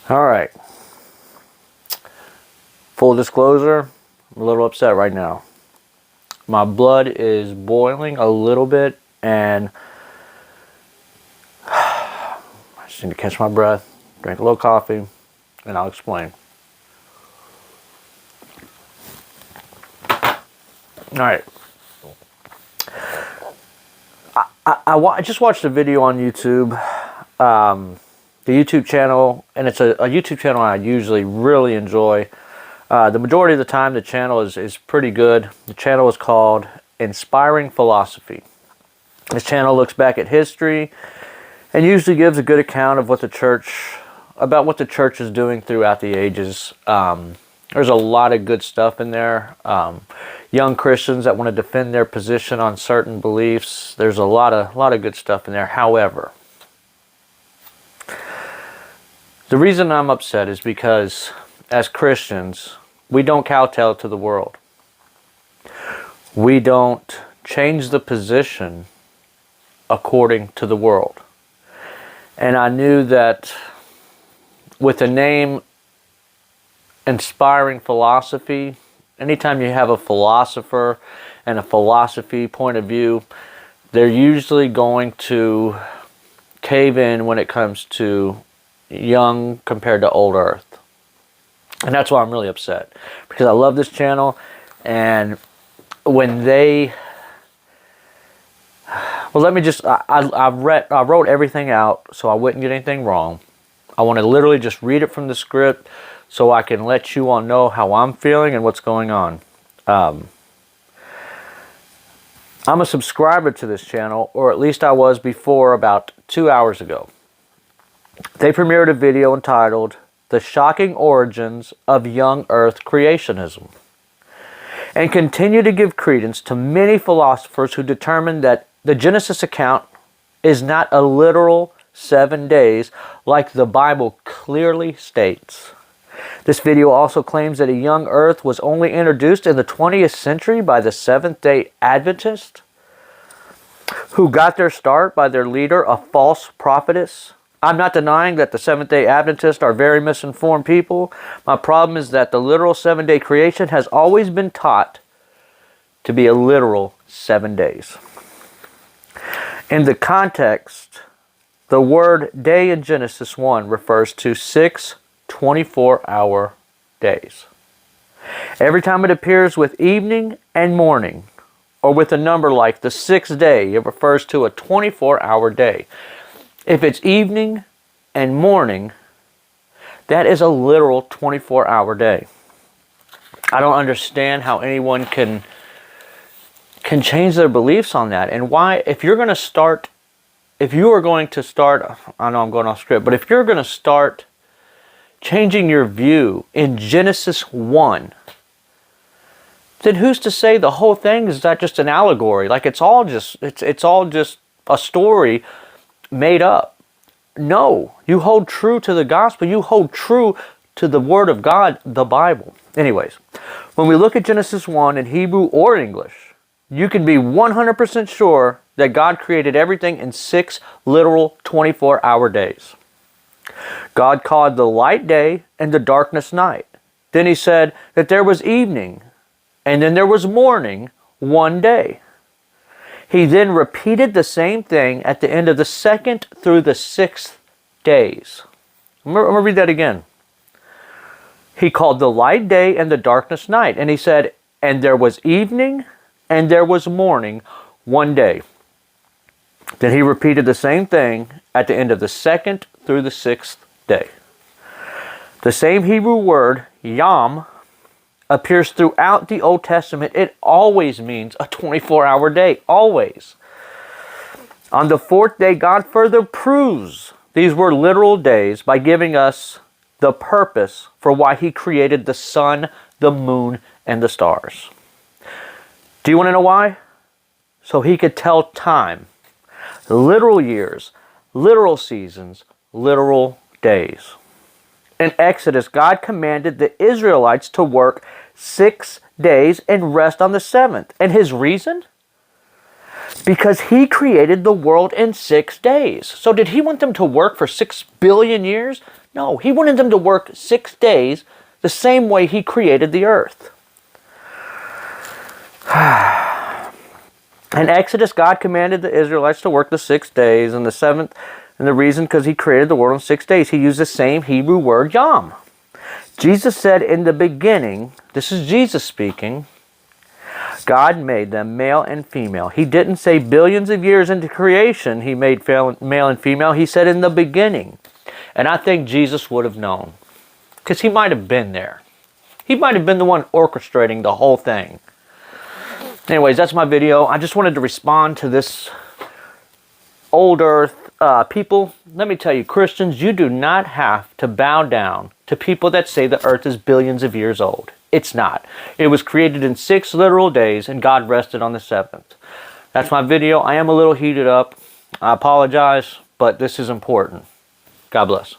All right. Full disclosure, I'm a little upset right now. My blood is boiling a little bit, and I just need to catch my breath, drink a little coffee, and I'll explain. All right. I just watched a video on YouTube, the YouTube channel, and it's a YouTube channel I usually really enjoy. The majority of the time, the channel is pretty good. The channel is called Inspiring Philosophy. This channel looks back at history and usually gives a good account of what the church is doing throughout the ages. There's a lot of good stuff in there. Young Christians that want to defend their position on certain beliefs. There's a lot of good stuff in there. However, the reason I'm upset is because as Christians, we don't kowtow to the world. We don't change the position according to the world. And I knew that with the name Inspiring Philosophy, anytime you have a philosopher and a philosophy point of view, they're usually going to cave in when it comes to young compared to old earth. And that's why I'm really upset, because I love this channel, and when they, well, let me just, I wrote everything out so I wouldn't get anything wrong. I want to literally just read it from the script so I can let you all know how I'm feeling and what's going on. I'm a subscriber to this channel, or at least I was before about 2 hours ago. They premiered a video entitled The Shocking Origins of Young Earth Creationism, and continue to give credence to many philosophers who determine that the Genesis account is not a literal 7 days like the Bible clearly states. This video also claims that a young earth was only introduced in the 20th century by the Seventh-day Adventists, who got their start by their leader, a false prophetess. I'm not denying that the Seventh-day Adventists are very misinformed people. My problem is that the literal 7-day creation has always been taught to be a literal 7 days. In the context, the word day in Genesis 1 refers to 6 24-hour days. Every time it appears with evening and morning, or with a number like the 6th day, it refers to a 24-hour day. If it's evening and morning, that is a literal 24-hour day. I don't understand how anyone can change their beliefs on that, and why, if you are going to start, I know I'm going off script, but if you're going to start changing your view in Genesis 1, then who's to say the whole thing is not just an allegory? Like it's all just a story made up. No, you hold true to the gospel. You hold true to the Word of God, the Bible. Anyways, when we look at Genesis 1 in Hebrew or English, you can be 100% sure that God created everything in 6 literal 24-hour days. God called the light day and the darkness night. Then he said that there was evening and then there was morning one day. He then repeated the same thing at the end of the 2nd through the 6th days. I'm going to read that again. He called the light day and the darkness night. And he said, and there was evening and there was morning one day. Then he repeated the same thing at the end of the 2nd through the 6th day. The same Hebrew word, yom, appears throughout the Old Testament. It always means a 24-hour day, always. On the 4th day, God further proves these were literal days by giving us the purpose for why he created the sun, the moon, and the stars. Do you want to know why? So he could tell time. Literal years, literal seasons, literal days. In Exodus, God commanded the Israelites to work 6 days and rest on the 7th. And his reason? Because he created the world in 6 days. So did he want them to work for 6 billion years? No, he wanted them to work 6 days the same way he created the earth. In Exodus, God commanded the Israelites to work the 6 days, and the seventh, and the reason because he created the world in 6 days, he used the same Hebrew word yom. Jesus said in the beginning, this is Jesus speaking, God made them male and female. He didn't say billions of years into creation he made male and female. He said in the beginning. And I think Jesus would have known, because he might have been there. He might have been the one orchestrating the whole thing. Anyways, that's my video. I just wanted to respond to this old earth people. Let me tell you, Christians, you do not have to bow down to people that say the earth is billions of years old. It's not. It was created in 6 literal days, and God rested on the 7th. That's my video. I am a little heated up. I apologize, but this is important. God bless.